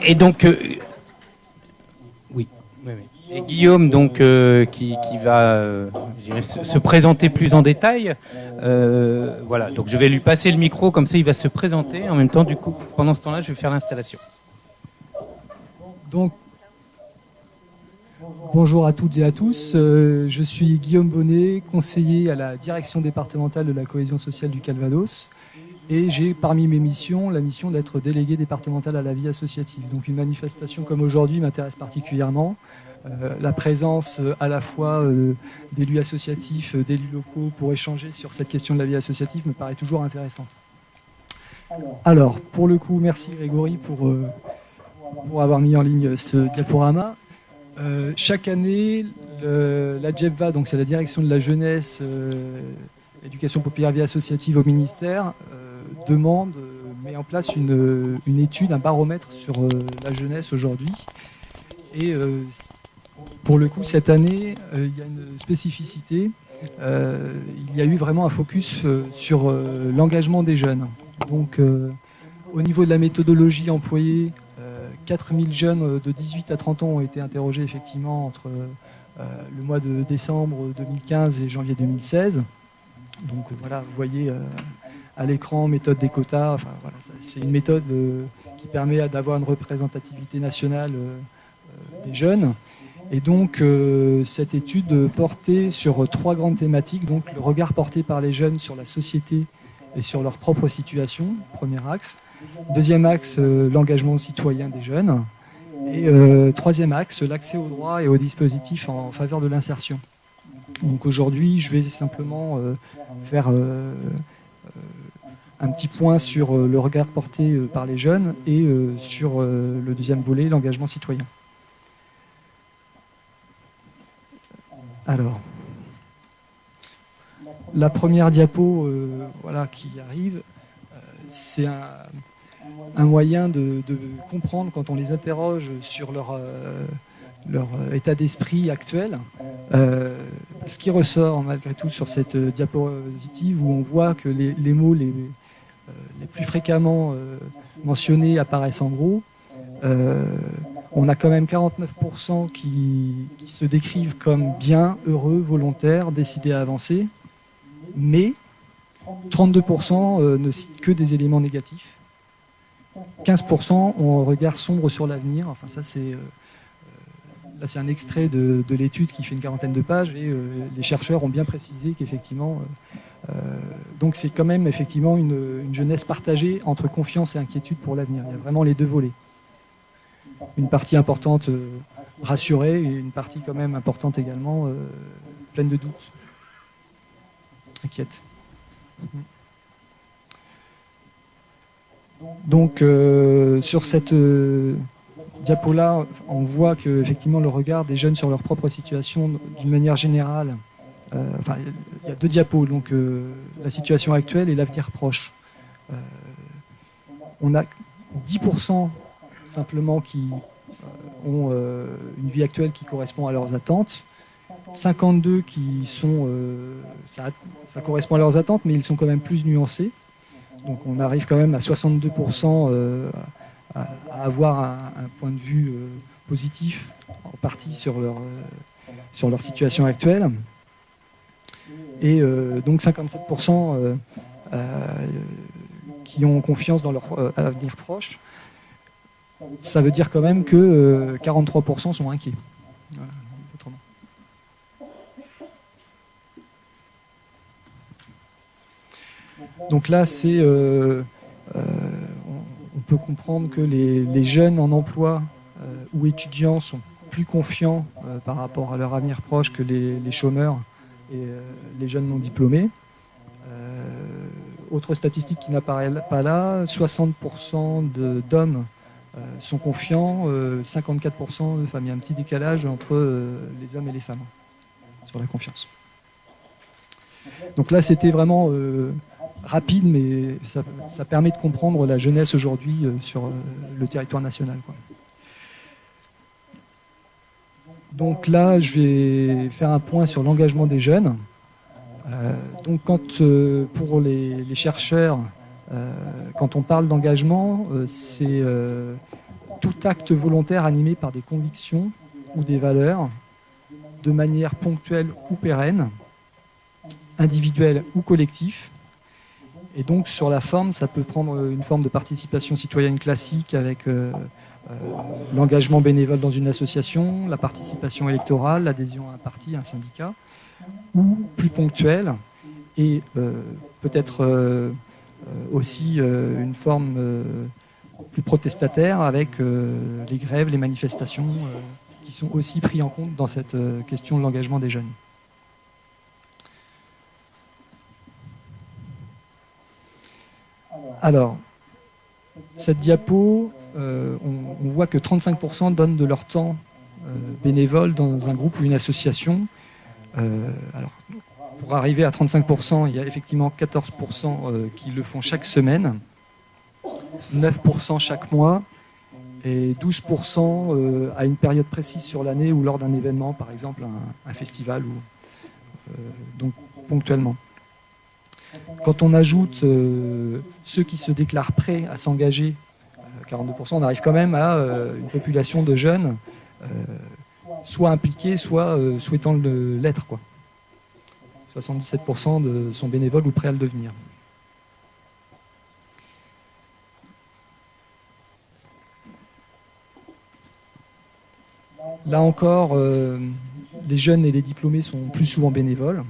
Et donc, oui. Et Guillaume, donc, qui va je dirais, se présenter plus en détail. Voilà, donc je vais lui passer le micro, comme ça il va se présenter. En même temps, du coup, pendant ce temps-là, je vais faire l'installation. Donc, bonjour à toutes et à tous. Je suis Guillaume Bonnet, conseiller à la direction départementale de la cohésion sociale du Calvados. Et j'ai parmi mes missions la mission d'être délégué départemental à la vie associative. Donc une manifestation comme aujourd'hui m'intéresse particulièrement. La présence à la fois d'élus associatifs, d'élus locaux pour échanger sur cette question de la vie associative me paraît toujours intéressante. Alors, pour le coup, merci Grégory pour avoir mis en ligne ce diaporama. Chaque année, la DGEVA, donc c'est la direction de la jeunesse, éducation populaire, vie associative au ministère, met en place une étude, un baromètre sur la jeunesse aujourd'hui. Et pour le coup, cette année, il y a une spécificité. Il y a eu vraiment un focus sur l'engagement des jeunes. Donc, au niveau de la méthodologie employée, 4000 jeunes de 18 à 30 ans ont été interrogés effectivement entre le mois de décembre 2015 et janvier 2016. Donc voilà, vous voyez à l'écran, méthode des quotas. Enfin, voilà, c'est une méthode qui permet d'avoir une représentativité nationale des jeunes. Et donc cette étude portait sur 3 grandes thématiques. Donc le regard porté par les jeunes sur la société et sur leur propre situation, premier axe. Deuxième axe, l'engagement citoyen des jeunes. Et troisième axe, l'accès aux droits et aux dispositifs en faveur de l'insertion. Donc aujourd'hui, je vais simplement faire un petit point sur le regard porté par les jeunes et sur le deuxième volet, l'engagement citoyen. Alors, la première diapo voilà, qui arrive, c'est un moyen de comprendre quand on les interroge sur leur état d'esprit actuel. Ce qui ressort malgré tout sur cette diapositive où on voit que les mots les plus fréquemment mentionnés apparaissent en gros. On a quand même 49% qui se décrivent comme bien, heureux, volontaires, décidés à avancer, mais 32% ne citent que des éléments négatifs. 15% ont un regard sombre sur l'avenir. Enfin, ça, là, c'est un extrait de l'étude qui fait une 40aine de pages et les chercheurs ont bien précisé qu'effectivement, donc c'est quand même effectivement une jeunesse partagée entre confiance et inquiétude pour l'avenir. Il y a vraiment les deux volets. Une partie importante rassurée et une partie quand même importante également pleine de doutes, inquiète. Donc sur cette diapo-là, on voit que effectivement le regard des jeunes sur leur propre situation d'une manière générale, enfin, il y a 2 diapos, donc la situation actuelle et l'avenir proche. On a 10% simplement qui ont une vie actuelle qui correspond à leurs attentes, 52 qui sont, ça correspond à leurs attentes, mais ils sont quand même plus nuancés. Donc on arrive quand même à 62% à avoir un point de vue positif, en partie sur leur situation actuelle. Et donc 57% qui ont confiance dans leur avenir proche. Ça veut dire quand même que 43% sont inquiets. Voilà, autrement. Donc là, c'est, on peut comprendre que les jeunes en emploi ou étudiants sont plus confiants par rapport à leur avenir proche que les chômeurs et les jeunes non diplômés. Autre statistique qui n'apparaît pas là, 60% d'hommes sont confiants, 54% de femmes. Il y a un petit décalage entre les hommes et les femmes sur la confiance. Donc là, c'était vraiment rapide, mais ça permet de comprendre la jeunesse aujourd'hui sur le territoire national, quoi. Donc là, je vais faire un point sur l'engagement des jeunes. Donc pour les chercheurs, quand on parle d'engagement, c'est tout acte volontaire animé par des convictions ou des valeurs, de manière ponctuelle ou pérenne, individuelle ou collective. Et donc, sur la forme, ça peut prendre une forme de participation citoyenne classique avec l'engagement bénévole dans une association, la participation électorale, l'adhésion à un parti, un syndicat, ou plus ponctuelle, et peut-être aussi une forme plus protestataire avec les grèves, les manifestations, qui sont aussi pris en compte dans cette question de l'engagement des jeunes. Alors, cette diapo, on voit que 35% donnent de leur temps bénévole dans un groupe ou une association. Alors, pour arriver à 35%, il y a effectivement 14% qui le font chaque semaine, 9% chaque mois, et 12% à une période précise sur l'année ou lors d'un événement, par exemple un festival, ou donc ponctuellement. Quand on ajoute ceux qui se déclarent prêts à s'engager, 42%, on arrive quand même à une population de jeunes soit impliqués, soit souhaitant l'être, quoi. 77% sont bénévoles ou prêts à le devenir. Là encore, les jeunes et les diplômés sont plus souvent bénévoles.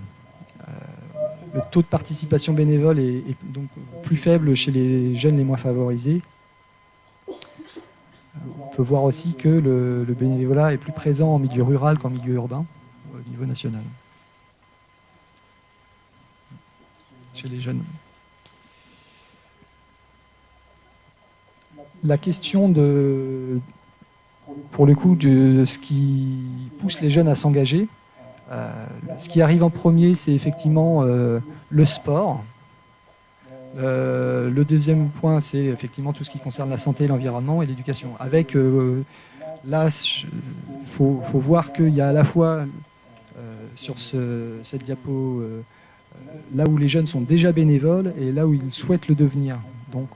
Le taux de participation bénévole est donc plus faible chez les jeunes les moins favorisés. On peut voir aussi que le bénévolat est plus présent en milieu rural qu'en milieu urbain, au niveau national, chez les jeunes. La question pour le coup, de ce qui pousse les jeunes à s'engager, ce qui arrive en premier, c'est effectivement le sport. Le deuxième point, c'est effectivement tout ce qui concerne la santé, l'environnement et l'éducation. Avec, là, il faut voir qu'il y a à la fois sur cette diapo, là où les jeunes sont déjà bénévoles et là où ils souhaitent le devenir. Donc,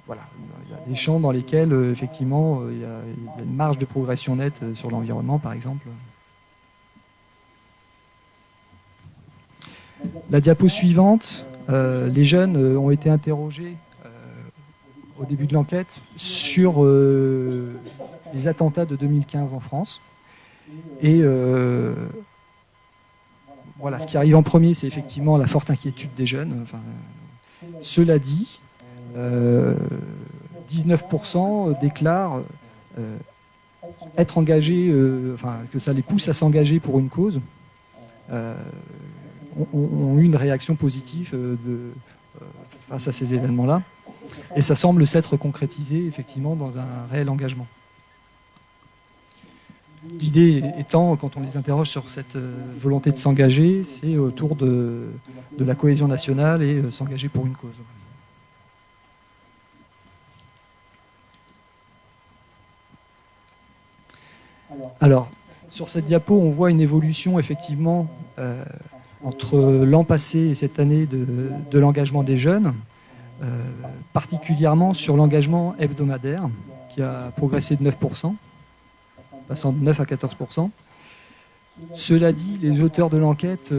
voilà, il y a des champs dans lesquels, effectivement, il y a une marge de progression nette sur l'environnement, par exemple. La diapo suivante, les jeunes ont été interrogés au début de l'enquête sur les attentats de 2015 en France. Et voilà, ce qui arrive en premier, c'est effectivement la forte inquiétude des jeunes. Enfin, cela dit, 19% déclarent être engagés, enfin, que ça les pousse à s'engager pour une cause. Ont eu une réaction positive face à ces événements-là. Et ça semble s'être concrétisé effectivement dans un réel engagement. L'idée étant, quand on les interroge sur cette volonté de s'engager, c'est autour de la cohésion nationale et s'engager pour une cause. Alors, sur cette diapo, on voit une évolution effectivement entre l'an passé et cette année de l'engagement des jeunes, particulièrement sur l'engagement hebdomadaire, qui a progressé de 9%, passant de 9 à 14%. Cela dit, les auteurs de l'enquête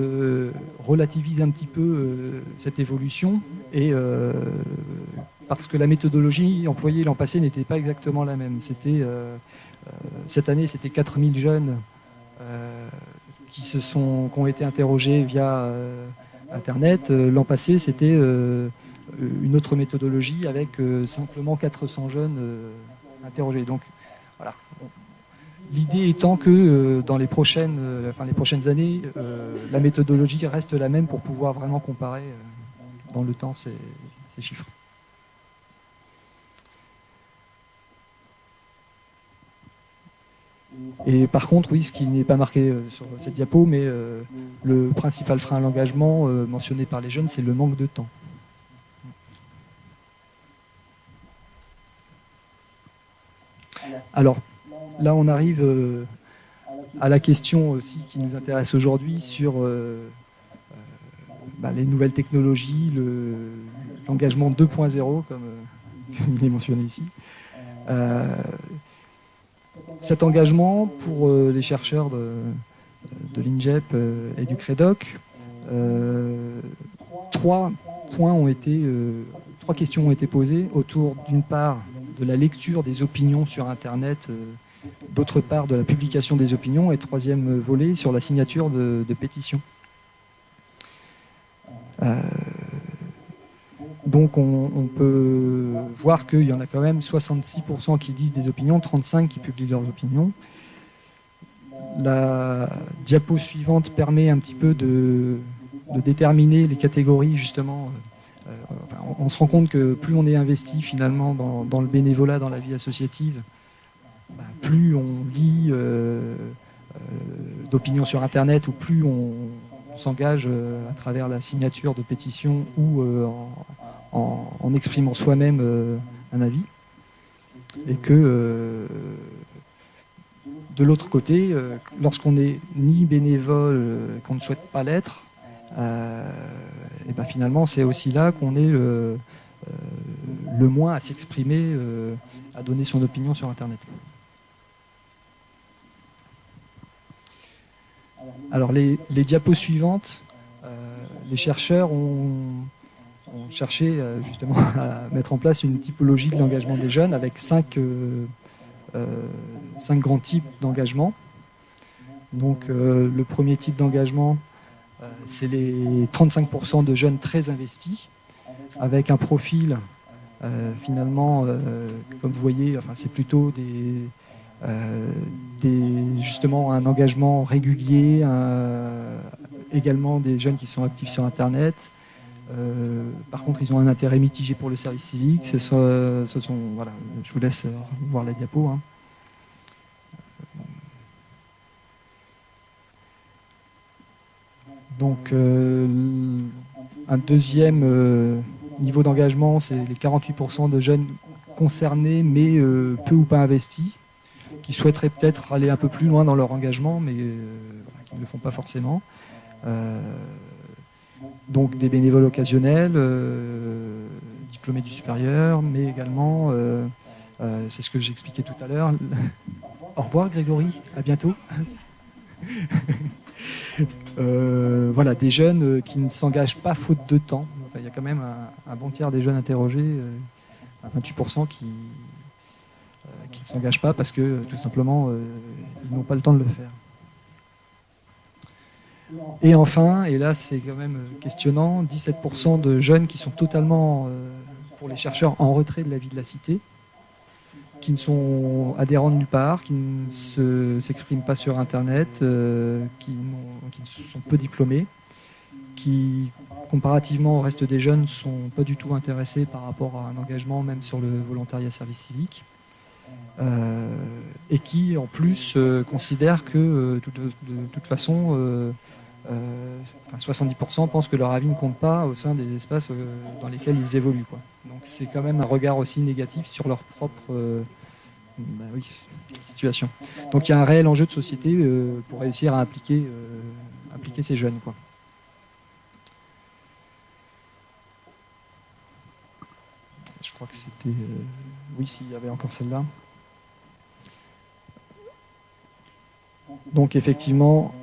relativisent un petit peu cette évolution, et parce que la méthodologie employée l'an passé n'était pas exactement la même. Cette année, c'était 4000 jeunes qui ont été interrogés via Internet. L'an passé, c'était une autre méthodologie avec simplement 400 jeunes interrogés. Donc, voilà. L'idée étant que dans les prochaines années, la méthodologie reste la même pour pouvoir vraiment comparer dans le temps ces chiffres. Et par contre, oui, ce qui n'est pas marqué sur cette diapo, mais le principal frein à l'engagement mentionné par les jeunes, c'est le manque de temps. Alors, là, on arrive à la question aussi qui nous intéresse aujourd'hui sur les nouvelles technologies, l'engagement 2.0, comme il est mentionné ici. Cet engagement pour les chercheurs de l'INJEP et du CREDOC, trois questions ont été posées autour, d'une part, de la lecture des opinions sur Internet, d'autre part, de la publication des opinions, et troisième volet, sur la signature de pétitions. Donc on peut voir qu'il y en a quand même 66% qui disent des opinions, 35% qui publient leurs opinions. La diapo suivante permet un petit peu de déterminer les catégories, justement. On se rend compte que plus on est investi finalement dans le bénévolat, dans la vie associative, plus on lit d'opinions sur Internet, ou plus on s'engage à travers la signature de pétitions ou en exprimant soi-même un avis. Et que de l'autre côté, lorsqu'on n'est ni bénévole, qu'on ne souhaite pas l'être, et ben finalement c'est aussi là qu'on est le moins à s'exprimer, à donner son opinion sur Internet. Alors les diapos suivantes, les chercheurs ont cherché justement à mettre en place une typologie de l'engagement des jeunes avec 5 grands types d'engagement. Donc le premier type d'engagement, c'est les 35% de jeunes très investis, avec un profil finalement, comme vous voyez, c'est plutôt justement un engagement régulier, également des jeunes qui sont actifs sur Internet. Par contre, ils ont un intérêt mitigé pour le service civique. Voilà, je vous laisse voir la diapo. Hein. Donc, un deuxième niveau d'engagement, c'est les 48% de jeunes concernés, mais peu ou pas investis, qui souhaiteraient peut-être aller un peu plus loin dans leur engagement, mais qui ne le font pas forcément. Donc des bénévoles occasionnels, diplômés du supérieur, mais également, c'est ce que j'expliquais tout à l'heure. Au revoir Grégory, à bientôt. Voilà, des jeunes qui ne s'engagent pas faute de temps. Enfin, il y a quand même un bon tiers des jeunes interrogés, 28% qui ne s'engagent pas parce que tout simplement ils n'ont pas le temps de le faire. Et enfin, et là c'est quand même questionnant, 17% de jeunes qui sont totalement, pour les chercheurs, en retrait de la vie de la cité, qui ne sont adhérents de nulle part, qui ne s'expriment pas sur Internet, qui sont peu diplômés, qui, comparativement au reste des jeunes, ne sont pas du tout intéressés par rapport à un engagement, même sur le volontariat service civique, et qui, en plus, considèrent que, de toute façon, 70% pensent que leur avis ne compte pas au sein des espaces dans lesquels ils évoluent, quoi. Donc c'est quand même un regard aussi négatif sur leur propre situation. Donc il y a un réel enjeu de société pour réussir à impliquer ces jeunes, quoi. Je crois que c'était... oui, s'il y avait encore celle-là. Donc effectivement,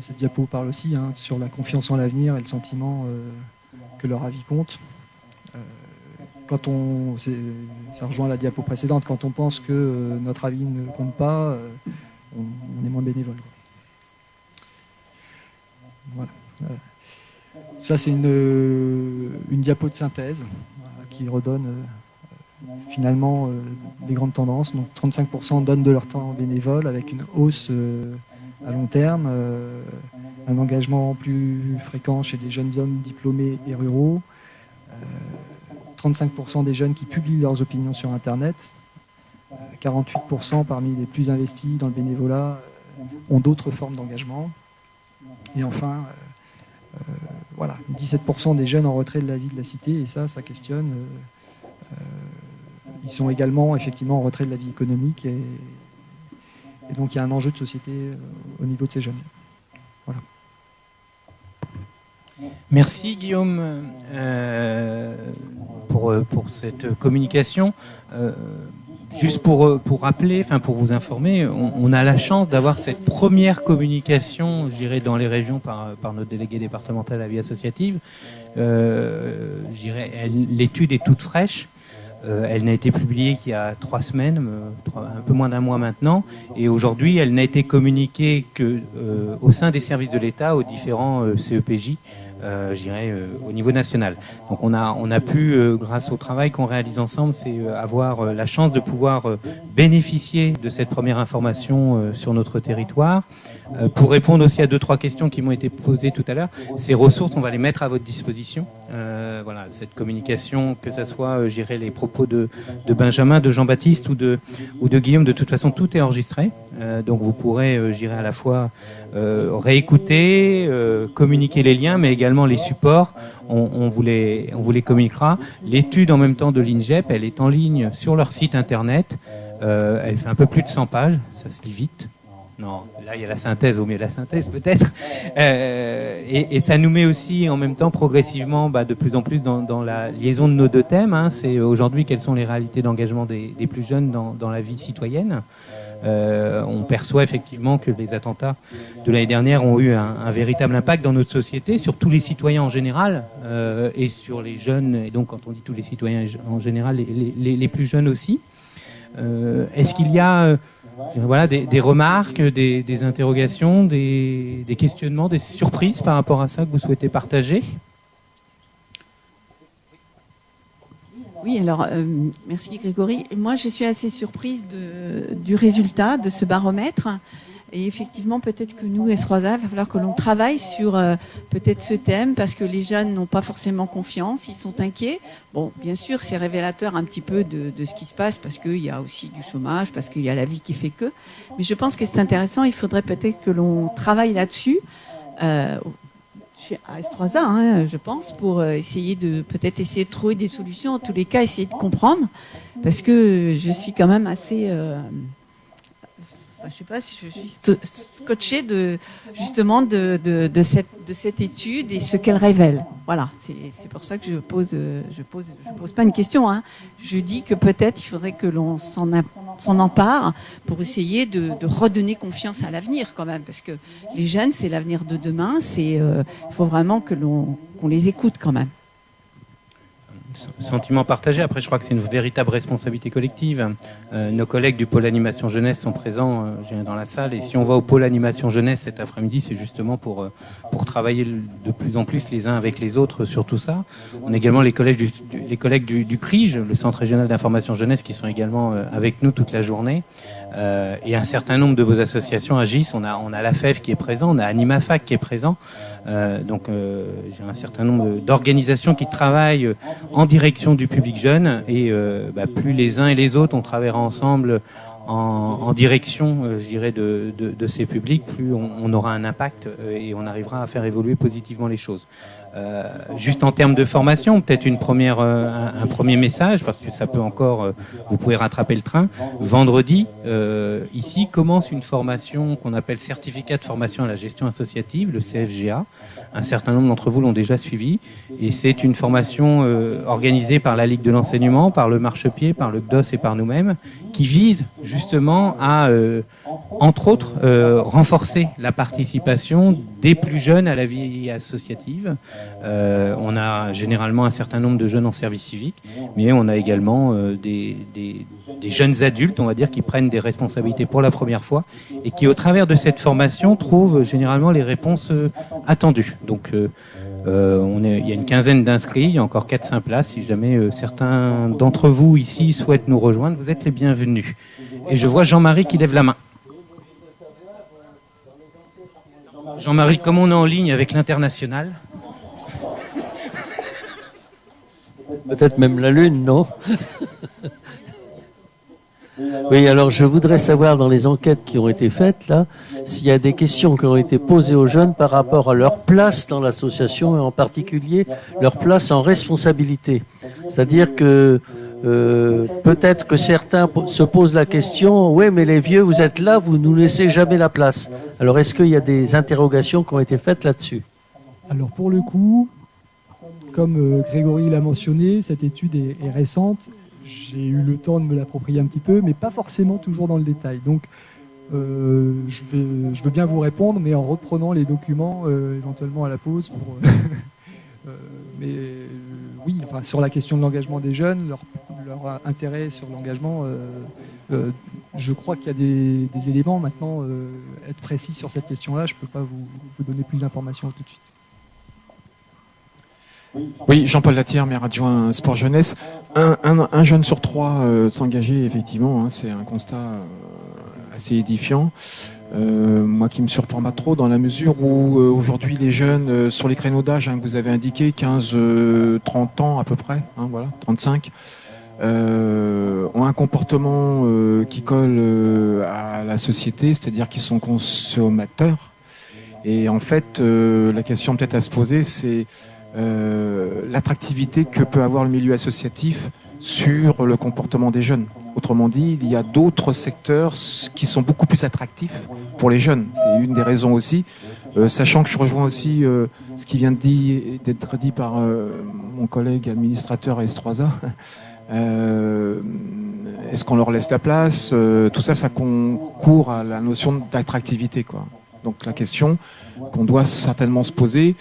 cette diapo parle aussi sur la confiance en l'avenir et le sentiment que leur avis compte. Ça rejoint la diapo précédente, quand on pense que notre avis ne compte pas, on est moins bénévole. Voilà. Ça c'est une diapo de synthèse qui redonne finalement les grandes tendances. Donc 35% donnent de leur temps bénévole avec une hausse à long terme, un engagement plus fréquent chez les jeunes hommes diplômés et ruraux, 35% des jeunes qui publient leurs opinions sur Internet, 48% parmi les plus investis dans le bénévolat ont d'autres formes d'engagement, et enfin 17% des jeunes en retrait de la vie de la cité, et ça questionne. Ils sont également effectivement en retrait de la vie économique, et donc il y a un enjeu de société au niveau de ces jeunes. Voilà. Merci Guillaume pour pour cette communication. Juste pour rappeler, enfin pour vous informer, on a la chance d'avoir cette première communication, je dirais, dans les régions par notre délégué départemental à la vie associative. Je dirais, l'étude est toute fraîche. Elle n'a été publiée qu'il y a 3 semaines, un peu moins d'un mois maintenant, et aujourd'hui, elle n'a été communiquée que au sein des services de l'État, aux différents CEPJ. Je dirais au niveau national. Donc on a pu, grâce au travail qu'on réalise ensemble, c'est avoir la chance de pouvoir bénéficier de cette première information sur notre territoire. Pour répondre aussi à 2-3 questions qui m'ont été posées tout à l'heure, ces ressources, on va les mettre à votre disposition. Voilà, cette communication, que ce soit, je dirais, les propos de Benjamin, de Jean-Baptiste ou de Guillaume, de toute façon, tout est enregistré. Donc vous pourrez, je dirais, à la fois réécouter, communiquer les liens, mais également les supports, on vous les communiquera. L'étude en même temps de l'INGEP, elle est en ligne sur leur site internet. Elle fait un peu plus de 100 pages, ça se lit vite. Non, là il y a la synthèse, au mieux la synthèse peut-être. Et ça nous met aussi en même temps progressivement de plus en plus dans la liaison de nos 2 thèmes. Hein. C'est aujourd'hui quelles sont les réalités d'engagement des plus jeunes dans la vie citoyenne. On perçoit effectivement que les attentats de l'année dernière ont eu un véritable impact dans notre société, sur tous les citoyens en général, et sur les jeunes, et donc quand on dit tous les citoyens en général, les plus jeunes aussi. Est-ce qu'il y a voilà, des remarques, des interrogations, des questionnements, des surprises par rapport à ça que vous souhaitez partager ? Oui, alors, merci Grégory. Moi, je suis assez surprise du résultat de ce baromètre. Et effectivement, peut-être que nous, S3A, il va falloir que l'on travaille sur peut-être ce thème, parce que les jeunes n'ont pas forcément confiance, ils sont inquiets. Bon, bien sûr, c'est révélateur un petit peu de ce qui se passe, parce qu'il y a aussi du chômage, parce qu'il y a la vie qui fait que. Mais je pense que c'est intéressant, il faudrait peut-être que l'on travaille là-dessus. À S3A, hein, je pense, pour essayer de trouver des solutions, en tous les cas, essayer de comprendre, parce que je suis quand même assez... je sais pas si je suis scotchée justement de cette étude et ce qu'elle révèle. Voilà, c'est pour ça que je pose pas une question. Hein. Je dis que peut-être il faudrait que l'on s'en empare pour essayer de redonner confiance à l'avenir quand même, parce que les jeunes, c'est l'avenir de demain. Il faut vraiment qu'on les écoute quand même. Sentiment partagé. Après, je crois que c'est une véritable responsabilité collective. Nos collègues du pôle animation jeunesse sont présents dans la salle. Et si on va au pôle animation jeunesse cet après-midi, c'est justement pour travailler de plus en plus les uns avec les autres sur tout ça. On a également les collègues du CRIJ, le Centre régional d'information jeunesse, qui sont également avec nous toute la journée. Et un certain nombre de vos associations agissent. On a la FEF qui est présent, on a AnimaFac qui est présent. Donc j'ai un certain nombre d'organisations qui travaillent en direction du public jeune, et plus les uns et les autres on travaillera ensemble en direction, je dirais, de ces publics, plus on aura un impact et on arrivera à faire évoluer positivement les choses. Juste en termes de formation, peut-être un premier message, parce que ça peut encore, vous pouvez rattraper le train. Vendredi, ici, commence une formation qu'on appelle certificat de formation à la gestion associative, le CFGA. Un certain nombre d'entre vous l'ont déjà suivi, et c'est une formation organisée par la Ligue de l'enseignement, par le Marchepied, par le GDOS et par nous-mêmes, qui vise justement à, entre autres, renforcer la participation des plus jeunes à la vie associative. On a généralement un certain nombre de jeunes en service civique, mais on a également des jeunes adultes, on va dire, qui prennent des responsabilités pour la première fois et qui, au travers de cette formation, trouvent généralement les réponses attendues. Donc, il y a une quinzaine d'inscrits, il y a encore 4-5 places. Si jamais certains d'entre vous ici souhaitent nous rejoindre, vous êtes les bienvenus. Et je vois Jean-Marie qui lève la main. Jean-Marie, comme on est en ligne avec l'international... Peut-être même la Lune, non? Oui, alors je voudrais savoir, dans les enquêtes qui ont été faites, là, s'il y a des questions qui ont été posées aux jeunes par rapport à leur place dans l'association, et en particulier leur place en responsabilité. C'est-à-dire que peut-être que certains se posent la question, oui, mais les vieux, vous êtes là, vous ne nous laissez jamais la place. Alors est-ce qu'il y a des interrogations qui ont été faites là-dessus? Alors pour le coup... comme Grégory l'a mentionné, cette étude est récente. J'ai eu le temps de me l'approprier un petit peu, mais pas forcément toujours dans le détail. Donc, je veux bien vous répondre, mais en reprenant les documents éventuellement à la pause. Oui, enfin, sur la question de l'engagement des jeunes, leur intérêt sur l'engagement, je crois qu'il y a des éléments. Maintenant, être précis sur cette question-là, je ne peux pas vous donner plus d'informations tout de suite. Oui, Jean-Paul Latière, maire adjoint sport jeunesse. Un jeune sur 3 s'engager, effectivement, hein, c'est un constat assez édifiant. Moi qui me surprend pas trop dans la mesure où aujourd'hui les jeunes sur les créneaux d'âge que vous avez indiqué, 15-30 ans à peu près, hein, voilà, 35, ont un comportement qui colle à la société, c'est-à-dire qu'ils sont consommateurs. Et en fait, la question peut-être à se poser, c'est l'attractivité que peut avoir le milieu associatif sur le comportement des jeunes. Autrement dit, il y a d'autres secteurs qui sont beaucoup plus attractifs pour les jeunes. C'est une des raisons aussi, sachant que je rejoins aussi ce qui vient d'être dit par mon collègue administrateur S3A. Est-ce qu'on leur laisse la place? Tout ça, ça concourt à la notion d'attractivité, quoi. Donc la question qu'on doit certainement se poser,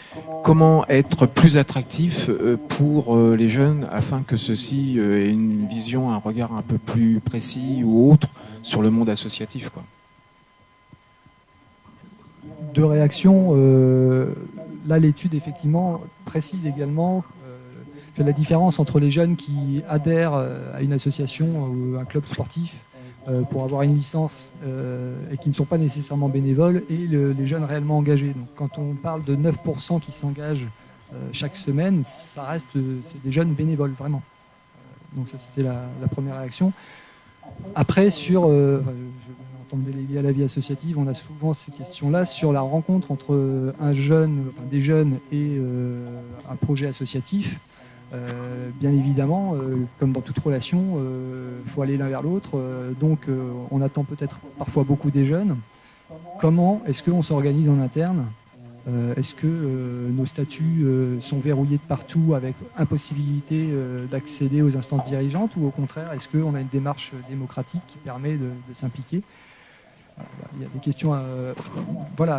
comment être plus attractif pour les jeunes afin que ceux-ci aient une vision, un regard un peu plus précis ou autre sur le monde associatif, quoi. 2 réactions. Là, l'étude, effectivement, précise également fait la différence entre les jeunes qui adhèrent à une association ou un club sportif pour avoir une licence et qui ne sont pas nécessairement bénévoles, et les jeunes réellement engagés. Donc, quand on parle de 9% qui s'engagent chaque semaine, ça reste, c'est des jeunes bénévoles, vraiment. Donc ça, c'était la première réaction. Après, en tant que délégué à la vie associative, on a souvent ces questions-là sur la rencontre entre des jeunes et un projet associatif. Bien évidemment, comme dans toute relation, faut aller l'un vers l'autre. Donc, on attend peut-être parfois beaucoup des jeunes. Comment est-ce qu'on s'organise en interne? Est-ce que nos statuts sont verrouillés de partout avec impossibilité d'accéder aux instances dirigeantes, ou au contraire, est-ce qu'on a une démarche démocratique qui permet de s'impliquer? Il y a des questions à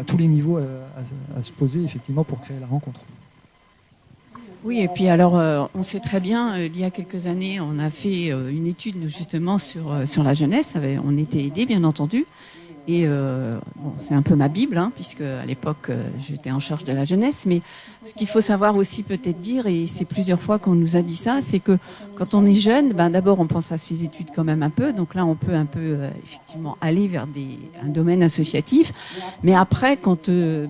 tous les niveaux à se poser effectivement pour créer la rencontre. Oui, et puis alors, on sait très bien, il y a quelques années, on a fait une étude justement sur la jeunesse. On était aidés, bien entendu. Et c'est un peu ma Bible, puisque à l'époque, j'étais en charge de la jeunesse. Mais ce qu'il faut savoir aussi peut-être dire, et c'est plusieurs fois qu'on nous a dit ça, c'est que quand on est jeune, d'abord on pense à ses études quand même un peu. Donc là, on peut un peu effectivement aller vers un domaine associatif. Mais après, quand ils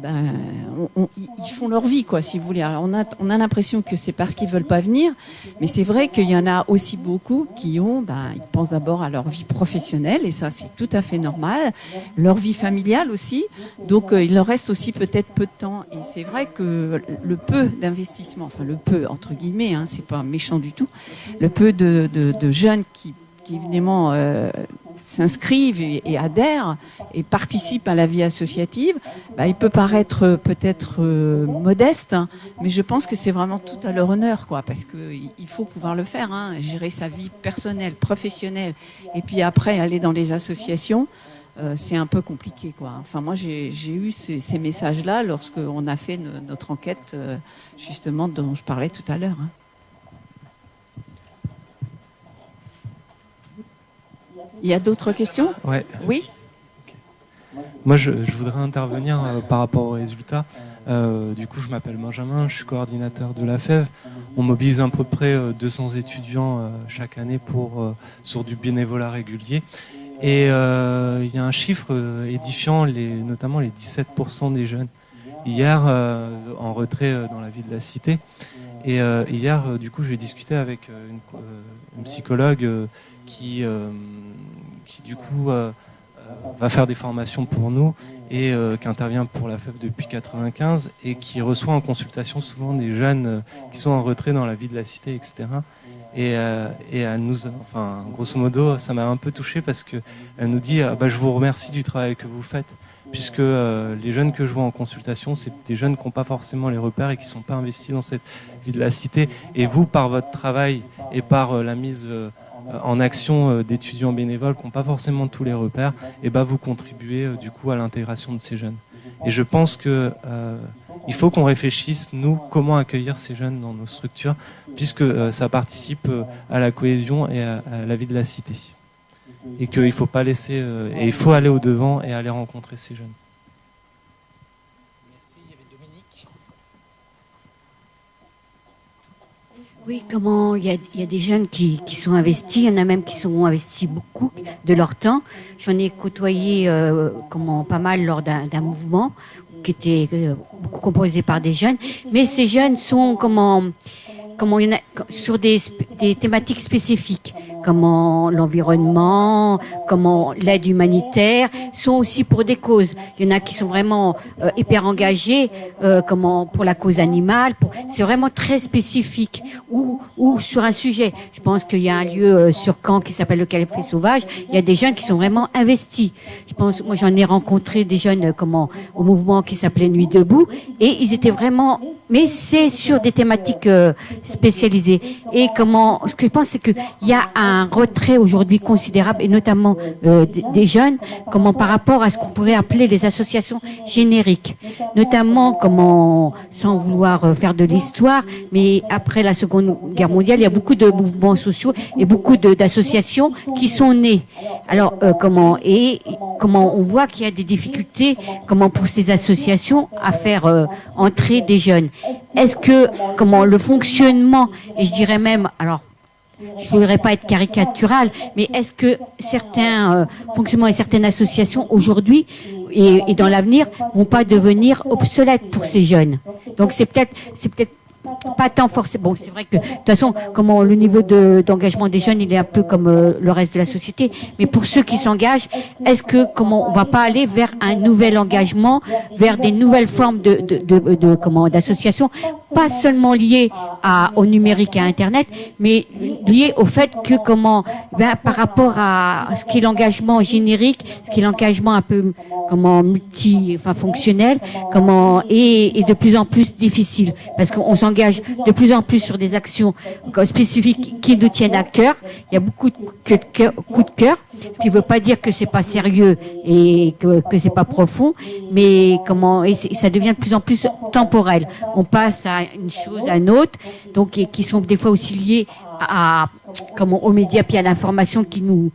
font leur vie, quoi, si vous voulez. Alors, on a l'impression que c'est parce qu'ils veulent pas venir, mais c'est vrai qu'il y en a aussi beaucoup qui ils pensent d'abord à leur vie professionnelle, et ça, c'est tout à fait normal. Leur vie familiale aussi, donc il leur reste aussi peut-être peu de temps, et c'est vrai que le peu d'investissement, enfin le peu entre guillemets, c'est pas méchant du tout, le peu de jeunes qui évidemment s'inscrivent et adhèrent et participent à la vie associative, il peut paraître peut-être modeste, mais je pense que c'est vraiment tout à leur honneur, quoi, parce qu'il faut pouvoir le faire, gérer sa vie personnelle, professionnelle, et puis après aller dans les associations. C'est un peu compliqué, quoi. Enfin, moi, j'ai eu ces messages-là lorsqu'on a fait notre enquête, justement, dont je parlais tout à l'heure. Il y a d'autres questions? Ouais. Oui. Okay. Moi, je voudrais intervenir par rapport aux résultats. Du coup, je m'appelle Benjamin, je suis coordinateur de la FEV. On mobilise à peu près 200 étudiants chaque année sur du bénévolat régulier. Et il y a un chiffre édifiant, notamment les 17% des jeunes hier en retrait dans la ville de la Cité. Et hier, du coup, j'ai discuté avec une psychologue qui du coup va faire des formations pour nous et qui intervient pour la FEV depuis 1995 et qui reçoit en consultation souvent des jeunes qui sont en retrait dans la ville de la Cité, etc. Et elle nous, grosso modo, ça m'a un peu touché parce que elle nous dit je vous remercie du travail que vous faites puisque les jeunes que je vois en consultation, c'est des jeunes qui n'ont pas forcément les repères et qui ne sont pas investis dans cette vie de la cité. Et vous, par votre travail et par la mise en action d'étudiants bénévoles qui n'ont pas forcément tous les repères, et vous contribuez du coup à l'intégration de ces jeunes. Et je pense que il faut qu'on réfléchisse, nous, comment accueillir ces jeunes dans nos structures, puisque ça participe à la cohésion et à la vie de la cité. Et qu'il ne faut pas laisser, et il faut aller au-devant et aller rencontrer ces jeunes. Merci, il y avait Dominique. Oui, comment il y a des jeunes qui sont investis, il y en a même qui sont investis beaucoup de leur temps. J'en ai côtoyé pas mal lors d'un mouvement qui était beaucoup composé par des jeunes, mais ces jeunes sont il y en a sur des thématiques spécifiques, comment l'environnement, comment l'aide humanitaire, sont aussi pour des causes. Il y en a qui sont vraiment hyper engagés, pour la cause animale. C'est vraiment très spécifique. Ou sur un sujet. Je pense qu'il y a un lieu sur Caen qui s'appelle le Café Sauvage. Il y a des jeunes qui sont vraiment investis. Moi j'en ai rencontré des jeunes au mouvement qui s'appelait Nuit debout, et ils étaient vraiment. Mais c'est sur des thématiques spécialisées. Et ce que je pense, c'est qu'il y a un retrait aujourd'hui considérable, et notamment des jeunes, par rapport à ce qu'on pourrait appeler les associations génériques. Notamment, sans vouloir faire de l'histoire, mais après la Seconde Guerre mondiale, il y a beaucoup de mouvements sociaux et beaucoup d'associations qui sont nées. Alors, on voit qu'il y a des difficultés, pour ces associations à faire entrer des jeunes. Est-ce que, le fonctionnement, et je dirais même, alors, je ne voudrais pas être caricatural, mais est-ce que certains fonctionnements et certaines associations aujourd'hui et dans l'avenir vont pas devenir obsolètes pour ces jeunes? Donc c'est peut-être pas tant forcément. Bon, c'est vrai que de toute façon, le niveau d'engagement des jeunes, il est un peu comme le reste de la société. Mais pour ceux qui s'engagent, est-ce que on va pas aller vers un nouvel engagement, vers des nouvelles formes d'associations, pas seulement liées au numérique et à Internet, mais liées au fait que par rapport à ce qui est l'engagement générique, ce qui est l'engagement un peu fonctionnel, et de plus en plus difficile, parce qu'on s'engage de plus en plus sur des actions spécifiques qui nous tiennent à cœur. Il y a beaucoup de coups de cœur, ce qui ne veut pas dire que c'est pas sérieux et que c'est pas profond, mais ça devient de plus en plus temporel. On passe à une chose à une autre, donc qui sont des fois aussi liées aux médias puis à l'information qui nous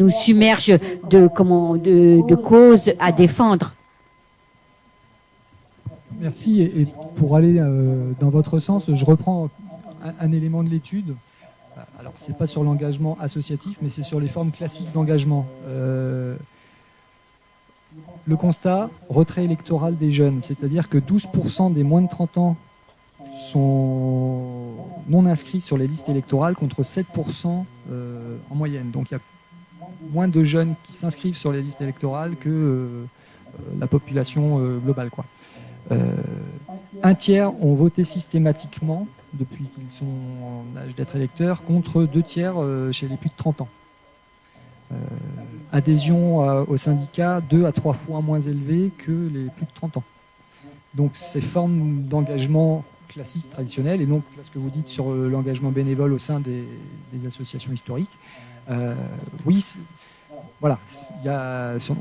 submerge de causes à défendre. Merci. Et pour aller dans votre sens, je reprends un élément de l'étude. Alors, ce n'est pas sur l'engagement associatif, mais c'est sur les formes classiques d'engagement. Le constat, retrait électoral des jeunes, c'est-à-dire que 12% des moins de 30 ans sont non inscrits sur les listes électorales contre 7% en moyenne. Donc il y a moins de jeunes qui s'inscrivent sur les listes électorales que la population globale, quoi. Un tiers ont voté systématiquement depuis qu'ils sont en âge d'être électeurs, contre 2 tiers chez les plus de 30 ans. Adhésion au syndicat 2 à 3 fois moins élevée que les plus de 30 ans. Donc ces formes d'engagement classiques, traditionnelles, et donc là, ce que vous dites sur l'engagement bénévole au sein des associations historiques, oui, voilà,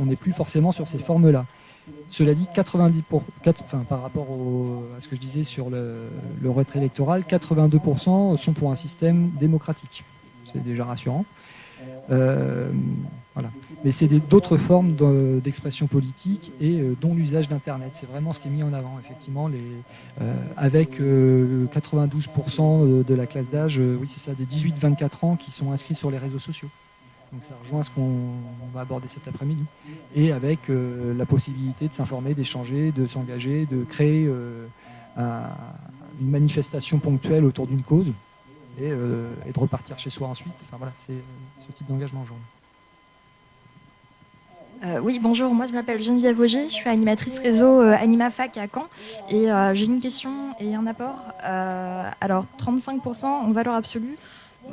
on n'est plus forcément sur ces formes-là. Cela dit, par rapport à ce que je disais sur le retrait électoral, 82% sont pour un système démocratique. C'est déjà rassurant. Voilà. Mais c'est d'autres formes d'expression politique et dont l'usage d'Internet. C'est vraiment ce qui est mis en avant, effectivement, avec 92% de la classe d'âge, oui c'est ça, des 18-24 ans qui sont inscrits sur les réseaux sociaux. Donc ça rejoint ce qu'on va aborder cet après-midi. Et avec la possibilité de s'informer, d'échanger, de s'engager, de créer une manifestation ponctuelle autour d'une cause et de repartir chez soi ensuite. Enfin voilà, c'est ce type d'engagement aujourd'hui. Oui, bonjour, moi je m'appelle Geneviève Auger, je suis animatrice réseau AnimaFac à Caen et j'ai une question et un apport. Alors 35% en valeur absolue,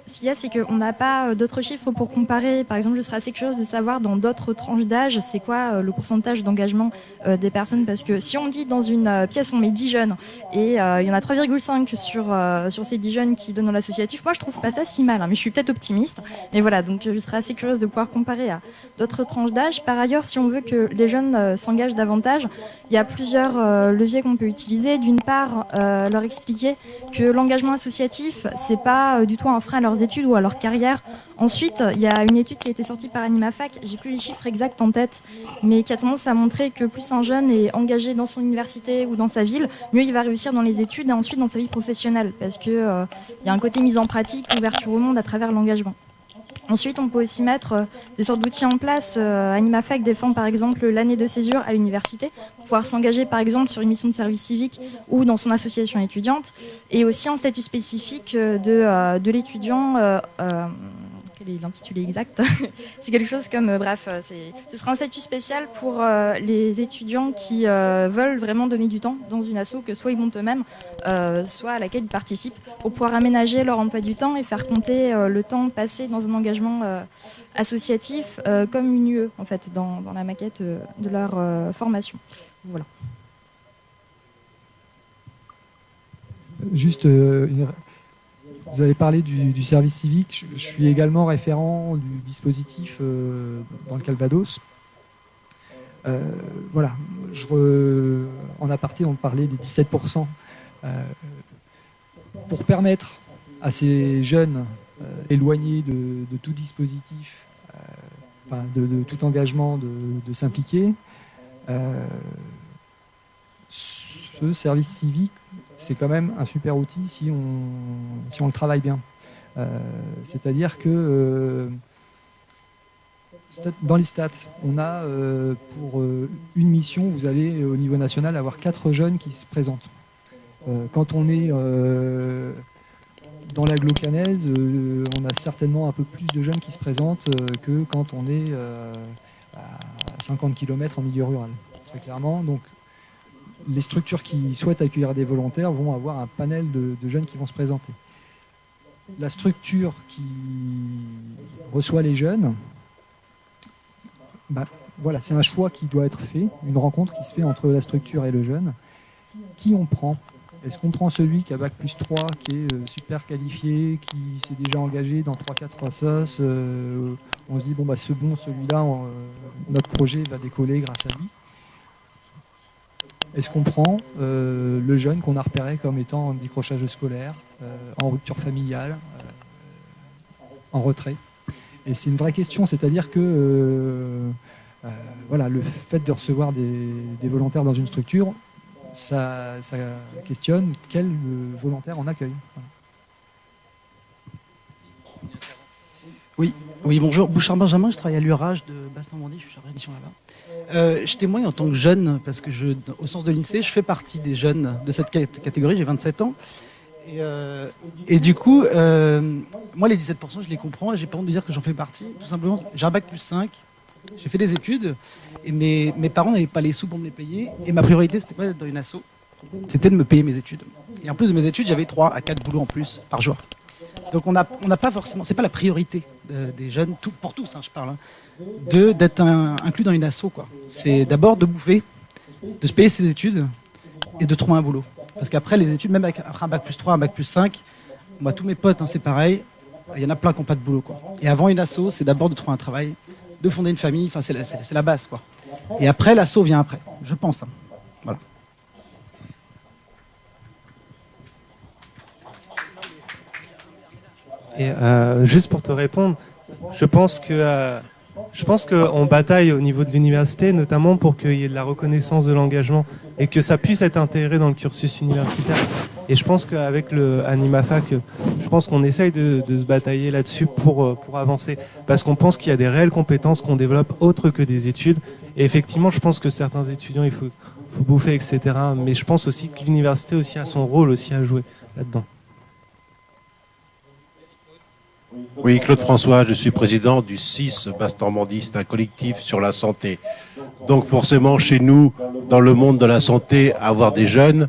Ce qu'il y a, c'est qu'on n'a pas d'autres chiffres pour comparer. Par exemple, je serais assez curieuse de savoir dans d'autres tranches d'âge, c'est quoi le pourcentage d'engagement des personnes. Parce que si on dit dans une pièce, on met 10 jeunes, et il y en a 3,5 sur ces 10 jeunes qui donnent dans l'associatif, moi je trouve pas ça si mal, hein, mais je suis peut-être optimiste. Mais voilà, donc je serais assez curieuse de pouvoir comparer à d'autres tranches d'âge. Par ailleurs, si on veut que les jeunes s'engagent davantage, il y a plusieurs leviers qu'on peut utiliser. D'une part, leur expliquer que l'engagement associatif, c'est pas du tout un frein à leurs études ou à leur carrière. Ensuite, il y a une étude qui a été sortie par AnimaFac, j'ai plus les chiffres exacts en tête, mais qui a tendance à montrer que plus un jeune est engagé dans son université ou dans sa ville, mieux il va réussir dans les études et ensuite dans sa vie professionnelle, parce que il y a un côté mise en pratique, ouverture au monde à travers l'engagement. Ensuite, on peut aussi mettre des sortes d'outils en place. AnimaFac défend par exemple l'année de césure à l'université, pour pouvoir s'engager par exemple sur une mission de service civique ou dans son association étudiante, et aussi un statut spécifique de l'étudiant. Quel est l'intitulé exact? C'est quelque chose comme, ce sera un statut spécial pour les étudiants qui veulent vraiment donner du temps dans une asso, que soit ils montent eux-mêmes, soit à laquelle ils participent, pour pouvoir aménager leur emploi du temps et faire compter le temps passé dans un engagement associatif comme une UE, en fait, dans la maquette de leur formation. Voilà. Juste vous avez parlé du service civique. Je suis également référent du dispositif dans le Calvados. Voilà. En aparté, on parlait des 17%. Pour permettre à ces jeunes éloignés de tout dispositif, de tout engagement, de s'impliquer, ce service civique, c'est quand même un super outil si on le travaille bien. C'est-à-dire que dans les stats, on a pour une mission, vous allez au niveau national avoir 4 jeunes qui se présentent. Quand on est dans l'agglo canaise, on a certainement un peu plus de jeunes qui se présentent que quand on est à 50 km en milieu rural. Très clairement. Donc, les structures qui souhaitent accueillir des volontaires vont avoir un panel de jeunes qui vont se présenter. La structure qui reçoit les jeunes, voilà, c'est un choix qui doit être fait, une rencontre qui se fait entre la structure et le jeune. Qui on prend? Est-ce qu'on prend celui qui a Bac plus 3, qui est super qualifié, qui s'est déjà engagé dans 3-4 assos, on se dit, celui-là, notre projet va décoller grâce à lui. Est-ce qu'on prend le jeune qu'on a repéré comme étant en décrochage scolaire, en rupture familiale, en retrait? Et c'est une vraie question, c'est-à-dire que voilà, le fait de recevoir des volontaires dans une structure, ça questionne quel volontaire on accueille. Voilà. Oui, bonjour. Bouchard Benjamin, je travaille à l'URAGE de Basse-Normandie, je suis chargé d'édition là-bas. Je témoigne en tant que jeune, parce que au sens de l'INSEE, je fais partie des jeunes de cette catégorie, j'ai 27 ans. Et du coup, moi les 17%, je les comprends et j'ai pas honte de dire que j'en fais partie. Tout simplement, j'ai un Bac plus 5, j'ai fait des études, et mes parents n'avaient pas les sous pour me les payer, et ma priorité, c'était pas d'être dans une asso, c'était de me payer mes études. Et en plus de mes études, j'avais 3 à 4 boulots en plus par jour. Donc on n'a pas forcément, c'est pas la priorité des jeunes, pour tous, je parle, d'être inclus dans une asso, quoi. C'est d'abord de bouffer, de se payer ses études et de trouver un boulot. Parce qu'après les études, même après un Bac plus 3, un Bac plus 5, moi, tous mes potes, c'est pareil, il y en a plein qui n'ont pas de boulot, quoi. Et avant une asso, c'est d'abord de trouver un travail, de fonder une famille, c'est la base, quoi. Et après, l'asso vient après, je pense. Voilà. Et juste pour te répondre, je pense qu'on bataille au niveau de l'université, notamment pour qu'il y ait de la reconnaissance de l'engagement et que ça puisse être intégré dans le cursus universitaire. Et je pense qu'avec le AnimaFac, je pense qu'on essaye de se batailler là-dessus pour avancer. Parce qu'on pense qu'il y a des réelles compétences qu'on développe autres que des études. Et effectivement, je pense que certains étudiants, il faut bouffer, etc. Mais je pense aussi que l'université aussi a son rôle aussi à jouer là-dedans. Oui, Claude François, je suis président du CIS Basse-Normandie, c'est un collectif sur la santé. Donc forcément, chez nous, dans le monde de la santé, avoir des jeunes,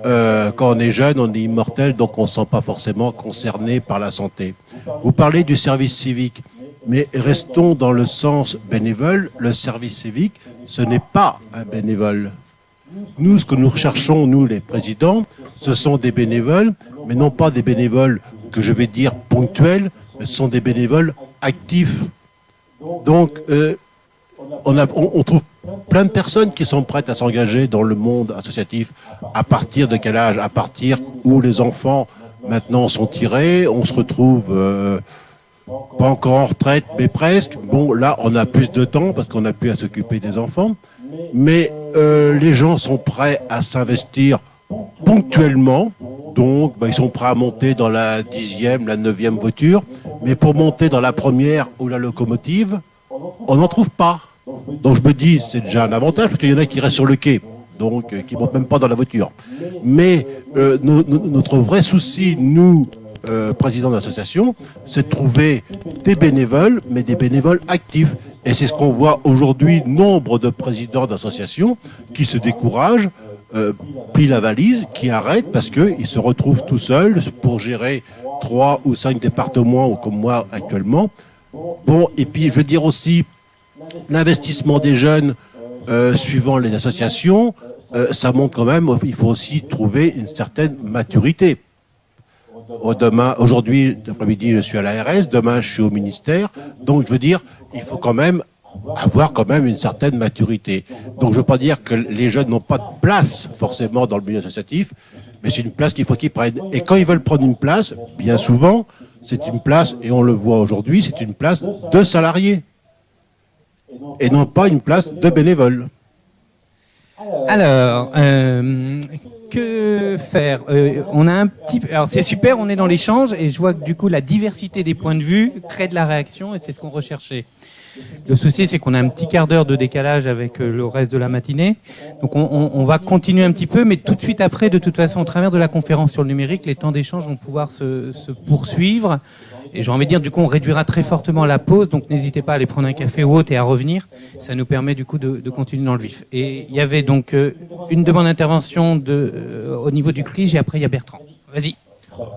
quand on est jeune, on est immortel, donc on ne se sent pas forcément concerné par la santé. Vous parlez du service civique, mais restons dans le sens bénévole. Le service civique, ce n'est pas un bénévole. Nous, ce que nous recherchons, nous les présidents, ce sont des bénévoles, mais non pas des bénévoles que je vais dire ponctuels, mais ce sont des bénévoles actifs. Donc, on trouve plein de personnes qui sont prêtes à s'engager dans le monde associatif. À partir de quel âge? À partir où les enfants maintenant sont tirés, on se retrouve pas encore en retraite, mais presque. Bon, là, on a plus de temps parce qu'on a pu à s'occuper des enfants. Mais les gens sont prêts à s'investir ponctuellement. Donc, ils sont prêts à monter dans la 10e, la 9e voiture. Mais pour monter dans la première ou la locomotive, on n'en trouve pas. Donc je me dis, c'est déjà un avantage, parce qu'il y en a qui restent sur le quai, donc qui ne montent même pas dans la voiture. Mais notre vrai souci, nous, présidents d'association, c'est de trouver des bénévoles, mais des bénévoles actifs. Et c'est ce qu'on voit aujourd'hui, nombre de présidents d'associations qui se découragent, plient la valise, qui arrêtent parce qu'ils se retrouvent tout seuls pour gérer 3 ou 5 départements, comme moi actuellement. Bon, et puis je veux dire aussi, l'investissement des jeunes suivant les associations, ça montre quand même, il faut aussi trouver une certaine maturité. Aujourd'hui, l'après-midi, je suis à l'ARS, demain, je suis au ministère. Donc, je veux dire, il faut quand même avoir quand même une certaine maturité. Donc, je ne veux pas dire que les jeunes n'ont pas de place forcément dans le milieu associatif, mais c'est une place qu'il faut qu'ils prennent. Et quand ils veulent prendre une place, bien souvent, c'est une place, et on le voit aujourd'hui, c'est une place de salariés. Et non pas une place de bénévole. Alors, que faire? On a un petit. Alors c'est super, on est dans l'échange et je vois que du coup la diversité des points de vue crée de la réaction et c'est ce qu'on recherchait. Le souci, c'est qu'on a un petit quart d'heure de décalage avec le reste de la matinée. Donc on va continuer un petit peu, mais tout de suite après, de toute façon, au travers de la conférence sur le numérique, les temps d'échange vont pouvoir se poursuivre. Et j'ai envie de dire, du coup, on réduira très fortement la pause. Donc n'hésitez pas à aller prendre un café ou autre et à revenir. Ça nous permet du coup de continuer dans le vif. Et il y avait donc une demande d'intervention au niveau du CRIJ et après il y a Bertrand. Vas-y.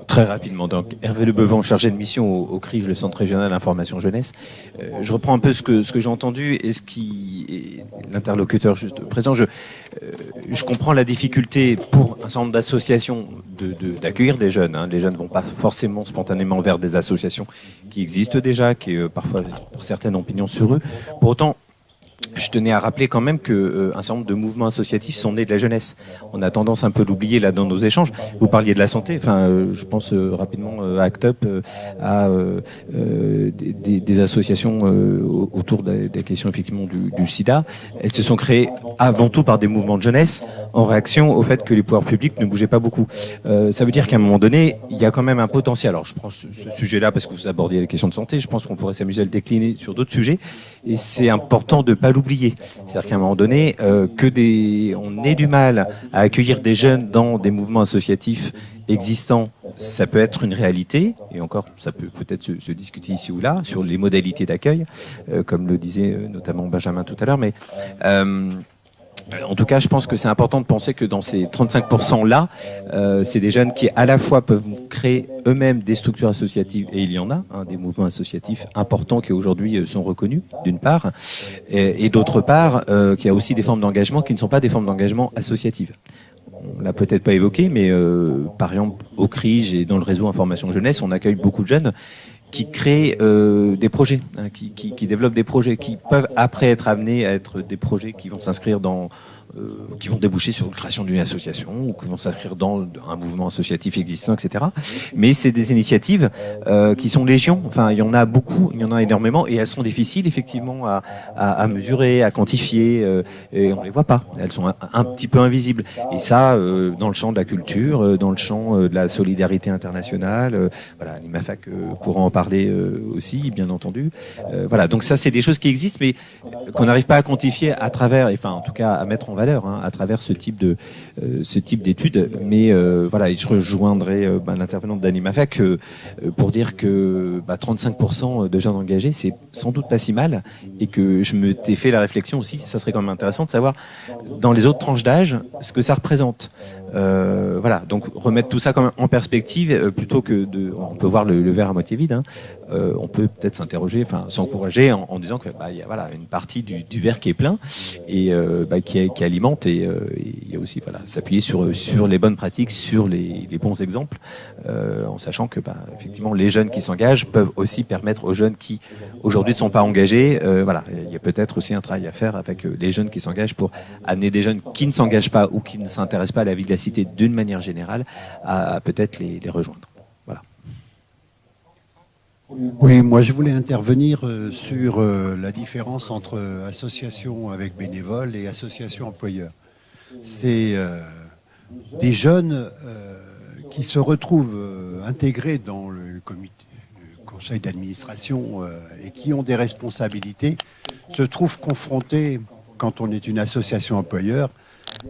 Très rapidement, donc Hervé Lebevant, chargé de mission au CRIJ, le Centre régional information jeunesse. Je reprends un peu ce que j'ai entendu et ce qui est l'interlocuteur juste présent. Je comprends la difficulté pour un certain nombre d'associations d'accueillir des jeunes. Les jeunes ne vont pas forcément spontanément vers des associations qui existent déjà, qui parfois, pour certaines, ont pignon sur eux. Pour autant, je tenais à rappeler quand même qu'un certain nombre de mouvements associatifs sont nés de la jeunesse. On a tendance un peu à l'oublier là dans nos échanges. Vous parliez de la santé, je pense rapidement à ACT UP, à des associations autour des questions effectivement du sida. Elles se sont créées avant tout par des mouvements de jeunesse en réaction au fait que les pouvoirs publics ne bougeaient pas beaucoup. Ça veut dire qu'à un moment donné, il y a quand même un potentiel. Alors je prends ce sujet-là parce que vous abordiez les questions de santé. Je pense qu'on pourrait s'amuser à le décliner sur d'autres sujets. Et c'est important de ne pas l'oublier. C'est-à-dire qu'à un moment donné, on ait du mal à accueillir des jeunes dans des mouvements associatifs existants, ça peut être une réalité, et encore, ça peut peut-être se discuter ici ou là, sur les modalités d'accueil, comme le disait notamment Benjamin tout à l'heure, mais en tout cas, je pense que c'est important de penser que dans ces 35%-là, c'est des jeunes qui à la fois peuvent créer eux-mêmes des structures associatives, et il y en a, des mouvements associatifs importants qui aujourd'hui sont reconnus, d'une part, et d'autre part, qu'il y a aussi des formes d'engagement qui ne sont pas des formes d'engagement associatives. On l'a peut-être pas évoqué, mais par exemple, au CRIJ et dans le réseau Information Jeunesse, on accueille beaucoup de jeunes qui créent des projets, qui développent des projets, qui peuvent après être amenés à être des projets qui vont s'inscrire dans, qui vont déboucher sur la création d'une association ou qui vont s'inscrire dans un mouvement associatif existant, etc. Mais c'est des initiatives qui sont légion. Enfin, il y en a beaucoup, il y en a énormément, et elles sont difficiles effectivement à mesurer, à quantifier, et on les voit pas. Elles sont un petit peu invisibles. Et ça, dans le champ de la culture, dans le champ de la solidarité internationale, voilà, l'IMAFAC pourra en parler aussi, bien entendu. Voilà, donc ça, c'est des choses qui existent, mais qu'on n'arrive pas à quantifier à travers, enfin, en tout cas, à mettre en valeur à travers ce type d'études. Mais voilà, et je rejoindrai l'intervenante d'Animafec pour dire que 35% de jeunes engagés, c'est sans doute pas si mal, et que je me t'ai fait la réflexion aussi, ça serait quand même intéressant de savoir dans les autres tranches d'âge ce que ça représente. Voilà, donc remettre tout ça quand même en perspective plutôt que on peut voir le verre à moitié vide. On peut peut-être s'interroger, s'encourager en disant que y a une partie du verre qui est plein et qui alimente, et il y a aussi s'appuyer sur les bonnes pratiques, sur les bons exemples, en sachant que effectivement les jeunes qui s'engagent peuvent aussi permettre aux jeunes qui aujourd'hui ne sont pas engagés. Il y a peut-être aussi un travail à faire avec les jeunes qui s'engagent pour amener des jeunes qui ne s'engagent pas ou qui ne s'intéressent pas à la vie de la cité d'une manière générale à peut-être les rejoindre. Voilà. Oui, moi je voulais intervenir sur la différence entre association avec bénévoles et association employeur. C'est des jeunes qui se retrouvent intégrés dans le conseil d'administration et qui ont des responsabilités, se trouvent confrontés, quand on est une association employeur,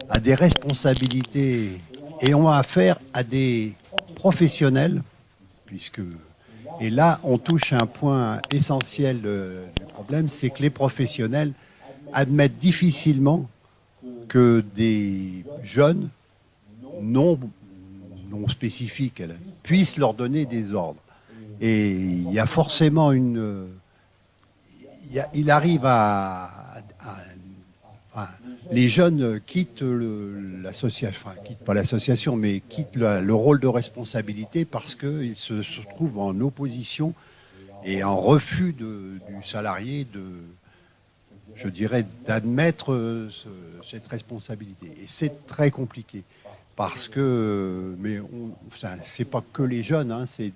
à des responsabilités et ont affaire à des professionnels, et là on touche à un point essentiel du problème, c'est que les professionnels admettent difficilement que des jeunes non spécifiques puissent leur donner des ordres. Et il y a forcément il arrive les jeunes quittent l'association, quittent pas l'association, mais quittent le rôle de responsabilité parce qu'ils se trouvent en opposition et en refus du salarié d'admettre cette responsabilité. Et c'est très compliqué parce que, c'est pas que les jeunes, c'est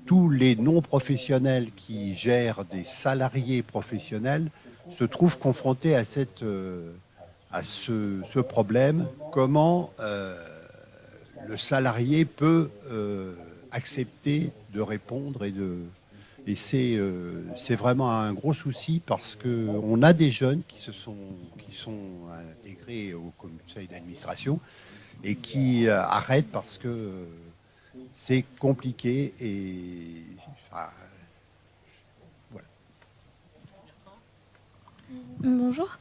tous les non-professionnels qui gèrent des salariés professionnels se trouvent confrontés à ce problème. Comment le salarié peut accepter de répondre et c'est vraiment un gros souci parce qu'on a des jeunes qui sont intégrés au conseil d'administration et qui arrêtent parce que c'est compliqué et voilà. Bonjour.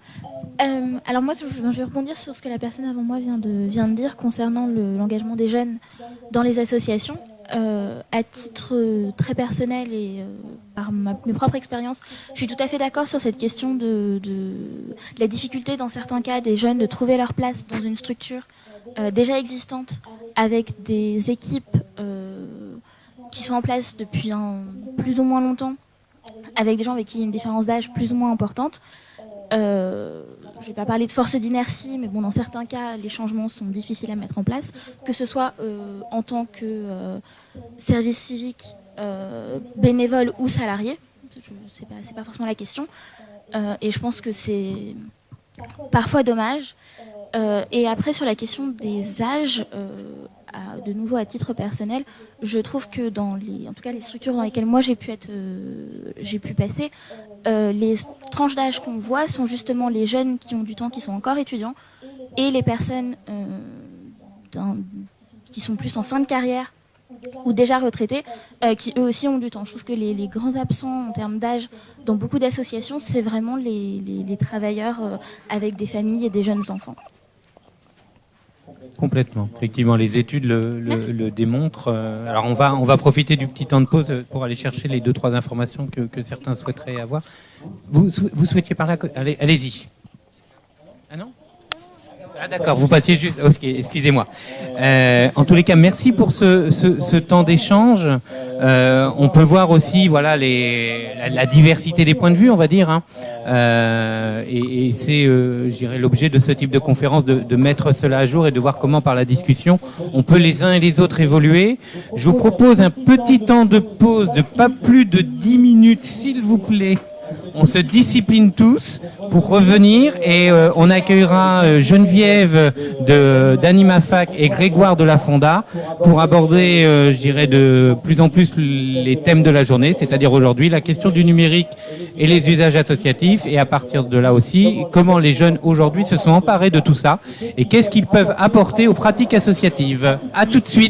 Alors moi, je vais rebondir sur ce que la personne avant moi vient de dire concernant l'engagement des jeunes dans les associations. À titre très personnel et par mes propres expériences, je suis tout à fait d'accord sur cette question de la difficulté dans certains cas des jeunes de trouver leur place dans une structure déjà existante avec des équipes qui sont en place depuis plus ou moins longtemps, avec des gens avec qui il y a une différence d'âge plus ou moins importante. Je ne vais pas parler de force d'inertie, mais bon, dans certains cas, les changements sont difficiles à mettre en place, que ce soit en tant que service civique, bénévole ou salarié. C'est pas forcément la question. Et je pense que c'est parfois dommage. Et après, sur la question des âges, de nouveau à titre personnel, je trouve que en tout cas les structures dans lesquelles moi j'ai pu passer, les tranches d'âge qu'on voit sont justement les jeunes qui ont du temps, qui sont encore étudiants, et les personnes qui sont plus en fin de carrière ou déjà retraités, qui eux aussi ont du temps. Je trouve que les grands absents en termes d'âge dans beaucoup d'associations, c'est vraiment les travailleurs avec des familles et des jeunes enfants. Complètement. Effectivement, les études le démontrent. Alors, on va profiter du petit temps de pause pour aller chercher les 2-3 informations que certains souhaiteraient avoir. Vous souhaitiez parler allez-y. Ah non ? Ah d'accord, vous passiez juste... Oh, excusez-moi. En tous les cas, merci pour ce temps d'échange. On peut voir aussi la diversité des points de vue, on va dire. Et c'est, je dirais, l'objet de ce type de conférence, de mettre cela à jour et de voir comment, par la discussion, on peut les uns et les autres évoluer. Je vous propose un petit temps de pause de pas plus de 10 minutes, s'il vous plaît. on se discipline tous pour revenir et on accueillera Geneviève d'AnimaFac et Grégoire de la Fonda pour aborder, je dirais, de plus en plus les thèmes de la journée, c'est-à-dire aujourd'hui la question du numérique et les usages associatifs, et à partir de là aussi, comment les jeunes aujourd'hui se sont emparés de tout ça et qu'est-ce qu'ils peuvent apporter aux pratiques associatives. À tout de suite.